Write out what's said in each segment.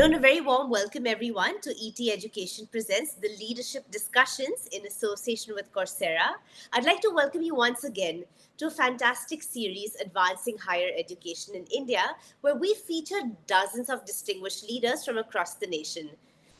And a very warm welcome, everyone, to ETEducation Presents the Leadership Discussions in association with Coursera. I'd like to welcome you once again to a fantastic series, Advancing Higher Education in India, where we feature dozens of distinguished leaders from across the nation.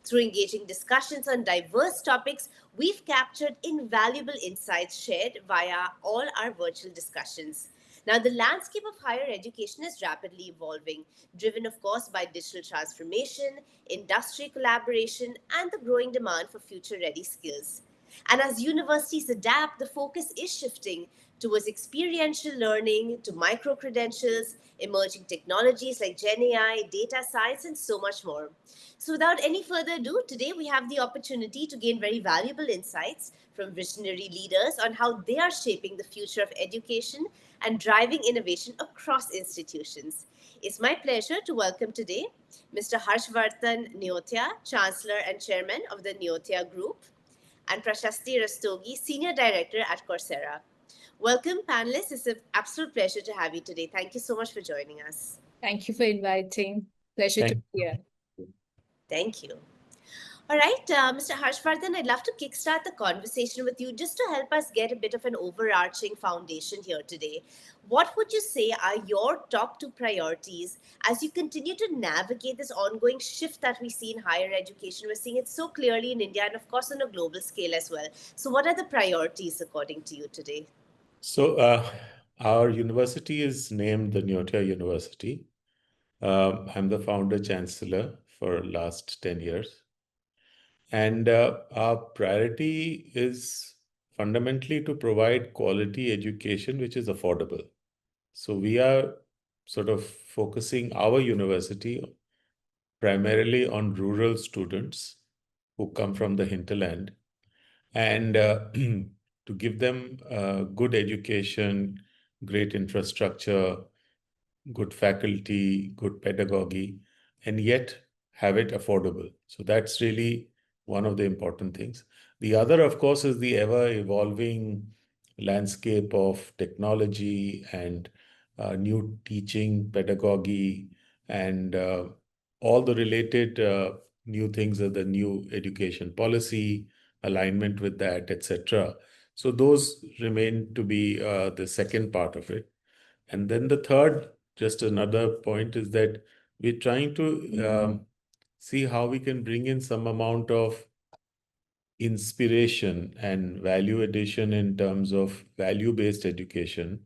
Through engaging discussions on diverse topics, we've captured invaluable insights shared via all our virtual discussions. Now, the landscape of higher education is rapidly evolving, driven, of course, by digital transformation, industry collaboration, and the growing demand for future ready skills. And as universities adapt, the focus is shifting towards experiential learning, to micro credentials, emerging technologies like Gen AI, data science, and so much more. So, without any further ado, today we have the opportunity to gain very valuable insights from visionary leaders on how they are shaping the future of education and driving innovation across institutions. It's my pleasure to welcome today Mr. Harshvardhan Neotia, Chancellor and Chairman of the Neotia Group, and Prashasti Rastogi, Senior Director at Coursera. Welcome, panelists. It's an absolute pleasure to have you today. Thank you so much for joining us. Thank you for inviting. Pleasure to be here. Thank you. All right, Mr. Harshvardhan, I'd love to kickstart the conversation with you just to help us get a bit of an overarching foundation here today. What would you say are your top two priorities as you continue to navigate this ongoing shift that we see in higher education? We're seeing it so clearly in India and, of course, on a global scale as well. So what are the priorities according to you today? So our university is named the Neotia University. I'm the founder chancellor for last 10 years. And our priority is fundamentally to provide quality education, which is affordable. So we are sort of focusing our university primarily on rural students who come from the hinterland and to give them good education, great infrastructure, good faculty, good pedagogy, and yet have it affordable. So that's really one of the important things. The other, of course, is the ever-evolving landscape of technology and new teaching, pedagogy, and all the related new things of the new education policy, alignment with that, etc. So those remain to be the second part of it. And then the third, just another point, is that we're trying to see how we can bring in some amount of inspiration and value addition in terms of value-based education,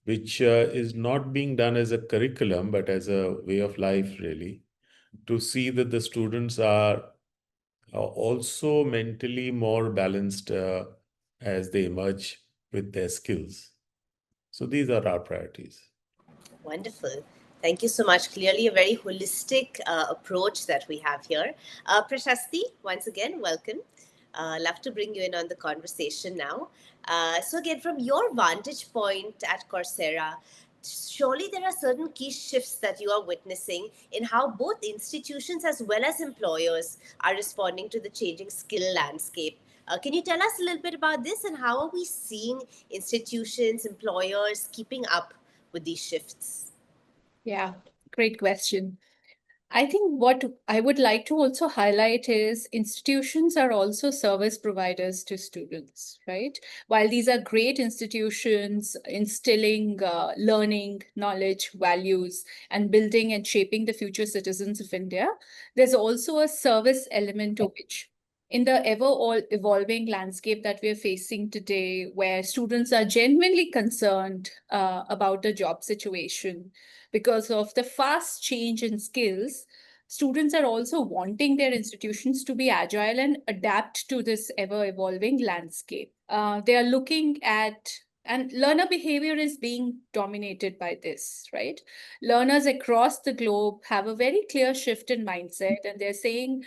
which is not being done as a curriculum, but as a way of life, really, to see that the students are also mentally more balanced as they emerge with their skills. So these are our priorities. Wonderful. Thank you so much. Clearly a very holistic approach that we have here. Prashasti, once again, welcome. Love to bring you in on the conversation now. So again, from your vantage point at Coursera, surely there are certain key shifts that you are witnessing in how both institutions as well as employers are responding to the changing skill landscape. Can you tell us a little bit about this and how are we seeing institutions, employers keeping up with these shifts? Yeah, great question. I think what I would like to also highlight is institutions are also service providers to students, right? While these are great institutions instilling learning, knowledge, values, and building and shaping the future citizens of India, there's also a service element to which in the ever-evolving landscape that we're facing today, where students are genuinely concerned about the job situation, because of the fast change in skills, students are also wanting their institutions to be agile and adapt to this ever-evolving landscape. They are looking at, and learner behavior is being dominated by this, right? Learners across the globe have a very clear shift in mindset, and they're saying,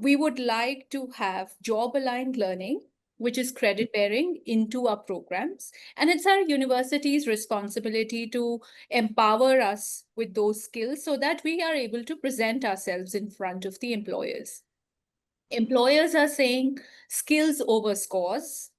we would like to have job-aligned learning, which is credit bearing, into our programs. And it's our university's responsibility to empower us with those skills so that we are able to present ourselves in front of the employers. Employers are saying skills over scores,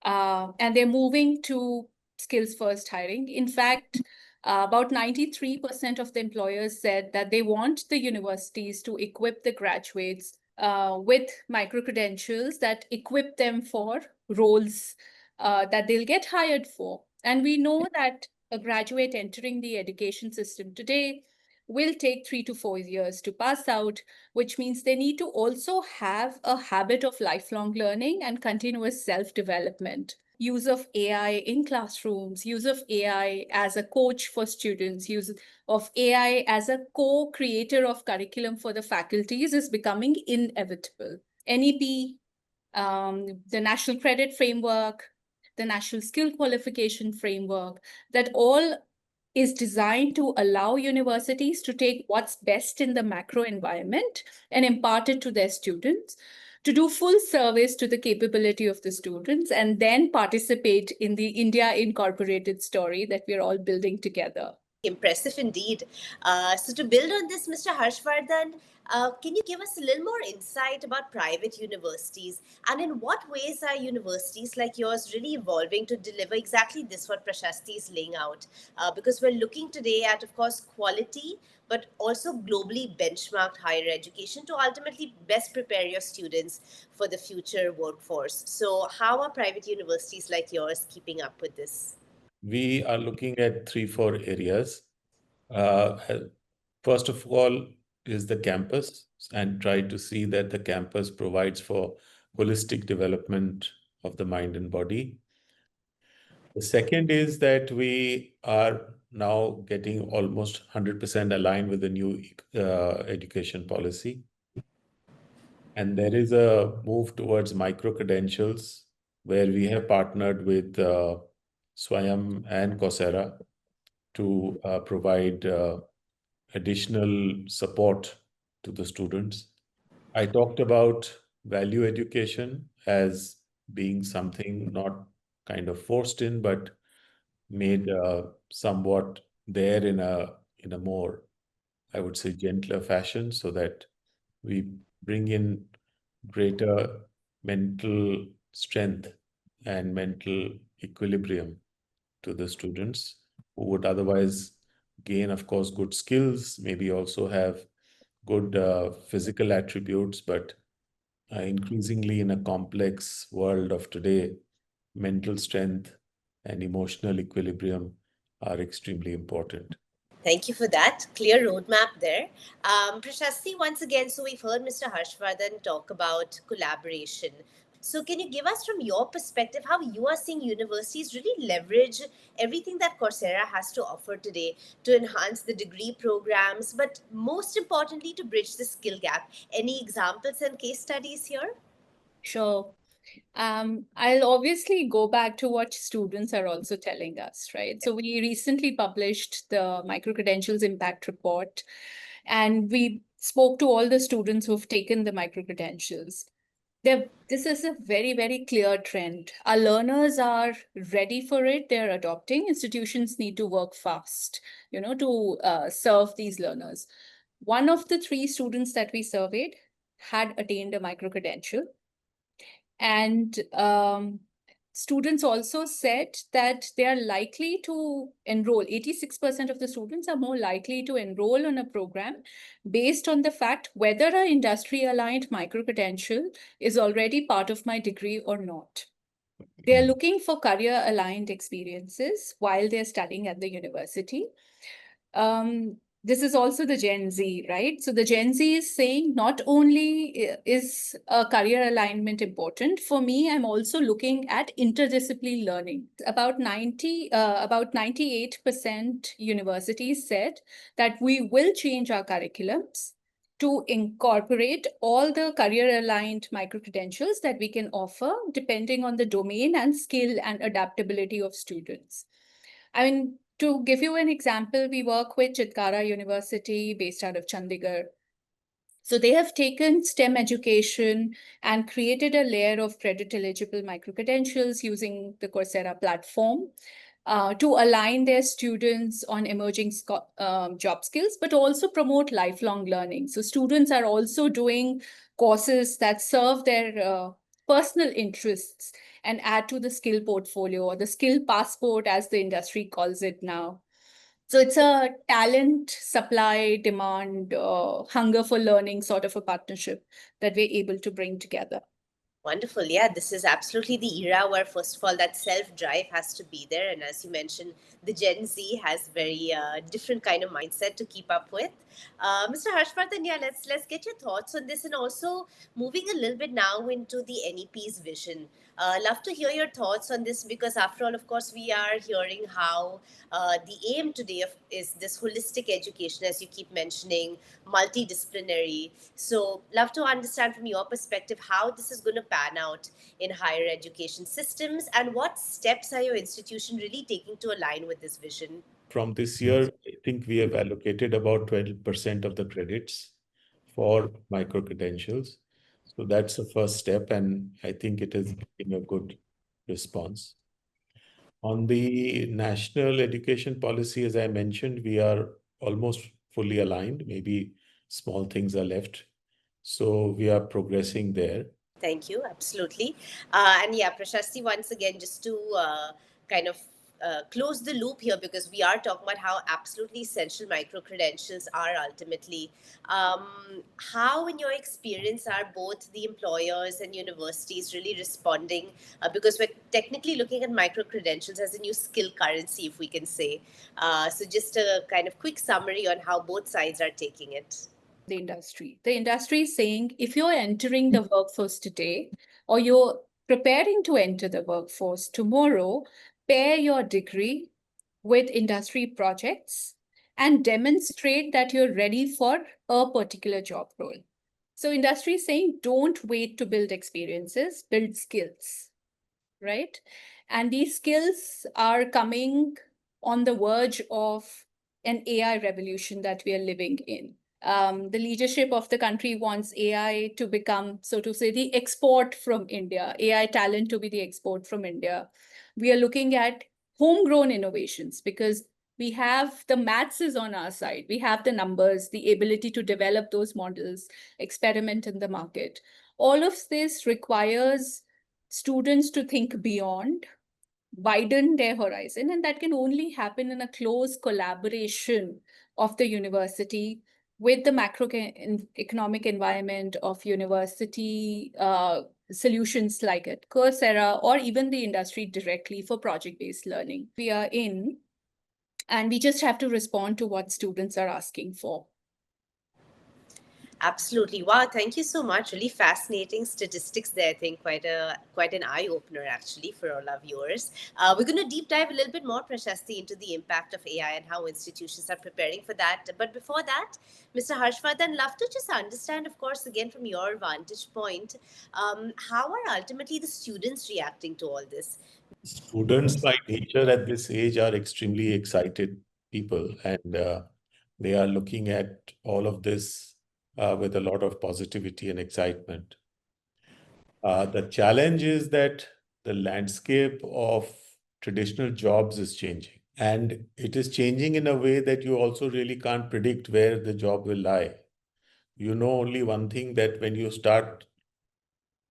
and they're moving to skills first hiring. In fact, About 93% of the employers said that they want the universities to equip the graduates with micro-credentials that equip them for roles that they'll get hired for. And we know that a graduate entering the education system today will take 3 to 4 years to pass out, which means they need to also have a habit of lifelong learning and continuous self-development. Use of AI in classrooms, use of AI as a coach for students, use of AI as a co-creator of curriculum for the faculties is becoming inevitable. NEP, the National Credit Framework, the National Skill Qualification Framework, that all is designed to allow universities to take what's best in the macro environment and impart it to their students, to do full service to the capability of the students, and then participate in the India Incorporated story that we're all building together. Impressive indeed. So to build on this, Mr. Harshvardhan, can you give us a little more insight about private universities, and in what ways are universities like yours really evolving to deliver exactly this, what Prashasti is laying out? Because we're looking today at, of course, quality, but also globally benchmarked higher education to ultimately best prepare your students for the future workforce. So how are private universities like yours keeping up with this? We are looking at 3, 4 areas. Uh, First of all is the campus, and try to see that the campus provides for holistic development of the mind and body. The second is that we are now getting almost 100% aligned with the new education policy. And there is a move towards micro-credentials where we have partnered with Swayam and Coursera to provide additional support to the students. I talked about value education as being something not kind of forced in, but made somewhat there in a more, I would say, gentler fashion, so that we bring in greater mental strength and mental equilibrium to the students who would otherwise gain, of course, good skills, maybe also have good physical attributes, but increasingly in a complex world of today, mental strength and emotional equilibrium are extremely important. Thank you for that clear roadmap there. Prashasti, once again, so we've heard Mr. Harshvardhan talk about collaboration. So, can you give us from your perspective how you are seeing universities really leverage everything that Coursera has to offer today to enhance the degree programs, but most importantly, to bridge the skill gap? Any examples and case studies here? Sure. I'll obviously go back to what students are also telling us, right? So we recently published the micro-credentials impact report, and we spoke to all the students who've taken the micro-credentials. This is a very, very clear trend. Our learners are ready for it. They're adopting. Institutions need to work fast, to serve these learners. One of the 3 students that we surveyed had attained a micro-credential. And students also said that they are likely to enroll. 86% of the students are more likely to enroll on a program based on the fact whether an industry-aligned micro-credential is already part of my degree or not. They are looking for career-aligned experiences while they're studying at the university. This is also the Gen Z, right? So the Gen Z is saying not only is a career alignment important, for me, I'm also looking at interdisciplinary learning. About 98% universities said that we will change our curriculums to incorporate all the career-aligned micro-credentials that we can offer depending on the domain and skill and adaptability of students. I mean, to give you an example, we work with Chitkara University based out of Chandigarh. So they have taken STEM education and created a layer of credit eligible micro-credentials using the Coursera platform to align their students on emerging job skills, but also promote lifelong learning. So students are also doing courses that serve their personal interests and add to the skill portfolio, or the skill passport, as the industry calls it now. So it's a talent, supply, demand, hunger for learning sort of a partnership that we're able to bring together. Wonderful. Yeah, this is absolutely the era where, first of all, that self drive has to be there. And as you mentioned, the Gen Z has very different kind of mindset to keep up with. Mr. Harshvardhan, yeah, let's get your thoughts on this, and also moving a little bit now into the NEP's vision. Love to hear your thoughts on this, because after all, of course, we are hearing how the aim today is this holistic education, as you keep mentioning, multidisciplinary. So, love to understand from your perspective how this is going to pan out in higher education systems, and what steps are your institution really taking to align with this vision? From this year, I think we have allocated about 12% of the credits for micro credentials. So that's the first step, and I think it is getting a good response. On the national education policy, as I mentioned, we are almost fully aligned. Maybe small things are left. So we are progressing there. Thank you. Absolutely. And yeah, Prashasti, once again, just to kind of close the loop here, because we are talking about how absolutely essential micro credentials are ultimately. How, in your experience, are both the employers and universities really responding? Because we're technically looking at micro credentials as a new skill currency, if we can say. So, just a kind of quick summary on how both sides are taking it. The industry. The industry is saying if you're entering the workforce today or you're preparing to enter the workforce tomorrow, pair your degree with industry projects and demonstrate that you're ready for a particular job role. So industry is saying don't wait to build experiences, build skills, right? And these skills are coming on the verge of an AI revolution that we are living in. The leadership of the country wants AI to become, so to say, the export from India, AI talent to be the export from India. We are looking at homegrown innovations because we have the maths is on our side. We have the numbers, the ability to develop those models, experiment in the market. All of this requires students to think beyond, widen their horizon, and that can only happen in a close collaboration of the university with the macroeconomic environment of university solutions like it, Coursera, or even the industry directly for project-based learning. We are in, and we just have to respond to what students are asking for. Absolutely. Wow, thank you so much. Really fascinating statistics there. I think quite an eye opener actually for all our viewers. We're going to deep dive a little bit more, Prashasti, into the impact of AI and how institutions are preparing for that. But before that, Mr. Harshvardhan, love to just understand, of course, again from your vantage point, how are ultimately the students reacting to all this? Students by nature at this age are extremely excited people, and they are looking at all of this with a lot of positivity and excitement. The challenge is that the landscape of traditional jobs is changing, and it is changing in a way that you also really can't predict where the job will lie. You know only one thing, that when you start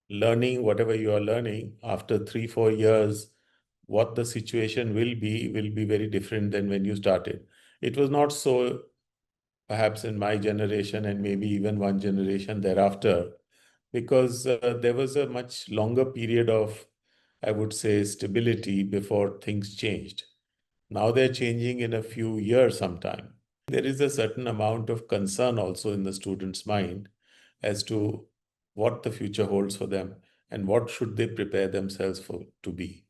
learning whatever you are learning, after 3-4 years, what the situation will be very different than when you started. It was not so perhaps in my generation and maybe even one generation thereafter, because there was a much longer period of, I would say, stability before things changed. Now they're changing in a few years sometime. There is a certain amount of concern also in the student's mind as to what the future holds for them and what should they prepare themselves for to be.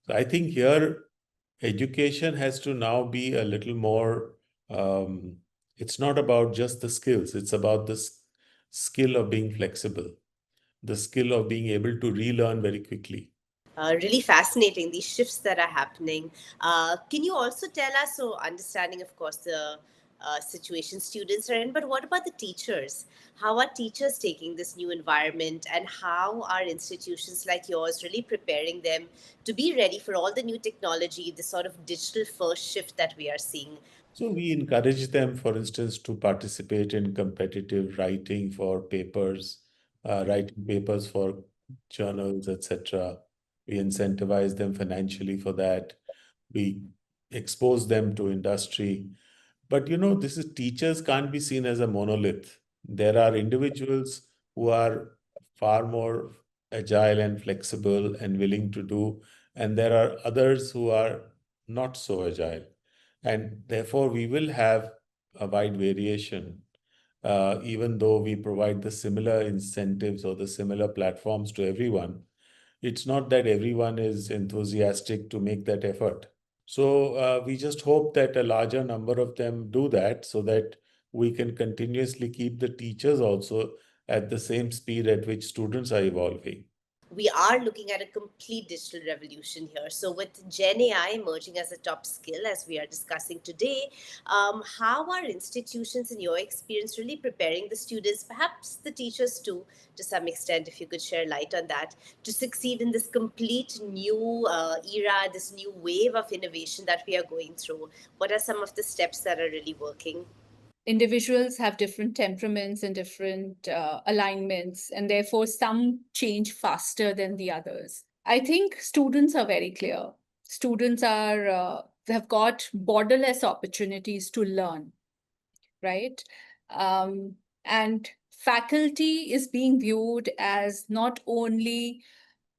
So I think here education has to now be a little more, it's not about just the skills, it's about the skill of being flexible, the skill of being able to relearn very quickly. Really fascinating, these shifts that are happening. Can you also tell us, so understanding, of course, the situation students are in, but what about the teachers? How are teachers taking this new environment, and how are institutions like yours really preparing them to be ready for all the new technology, the sort of digital first shift that we are seeing? So we encourage them, for instance, to participate in competitive writing for papers, writing papers for journals, etc. We incentivize them financially for that. We expose them to industry. But this is teachers can't be seen as a monolith. There are individuals who are far more agile and flexible and willing to do, and there are others who are not so agile. And therefore, we will have a wide variation, even though we provide the similar incentives or the similar platforms to everyone. It's not that everyone is enthusiastic to make that effort. So we just hope that a larger number of them do that so that we can continuously keep the teachers also at the same speed at which students are evolving. We are looking at a complete digital revolution here. So, with Gen AI emerging as a top skill, as we are discussing today, how are institutions, in your experience, really preparing the students, perhaps the teachers too, to some extent, if you could share light on that, to succeed in this complete new era, this new wave of innovation that we are going through? What are some of the steps that are really working? Individuals have different temperaments and different alignments, and therefore some change faster than the others. I think students are very clear. Students have got borderless opportunities to learn, right? And faculty is being viewed as not only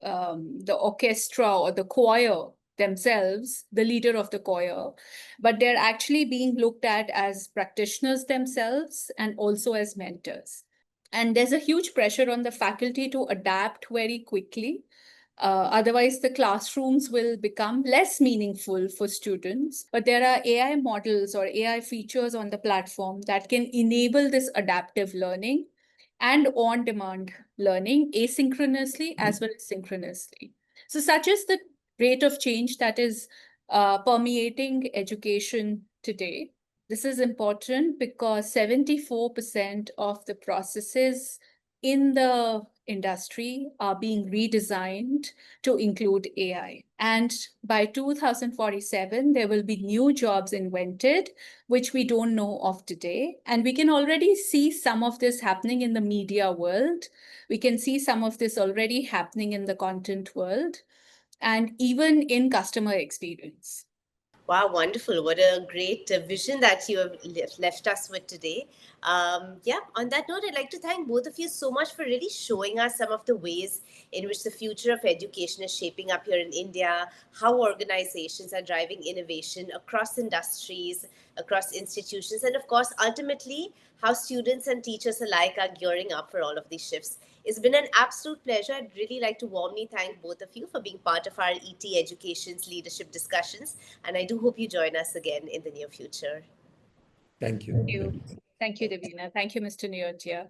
the orchestra or the choir themselves, the leader of the choir, but they're actually being looked at as practitioners themselves and also as mentors. And there's a huge pressure on the faculty to adapt very quickly. Otherwise, the classrooms will become less meaningful for students. But there are AI models or AI features on the platform that can enable this adaptive learning and on-demand learning asynchronously as well as synchronously. So such is the rate of change that is permeating education today. This is important because 74% of the processes in the industry are being redesigned to include AI. And by 2047, there will be new jobs invented, which we don't know of today. And we can already see some of this happening in the media world. We can see some of this already happening in the content world and even in customer experience. Wow, wonderful. What a great vision that you have left us with today. Yeah, on that note, I'd like to thank both of you so much for really showing us some of the ways in which the future of education is shaping up here in India, how organizations are driving innovation across industries, across institutions, and of course, ultimately, how students and teachers alike are gearing up for all of these shifts. It's been an absolute pleasure. I'd really like to warmly thank both of you for being part of our ETEducation's leadership discussions. And I do hope you join us again in the near future. Thank you. Thank you. Thank you, Devina. Thank you, Mr. Neotia.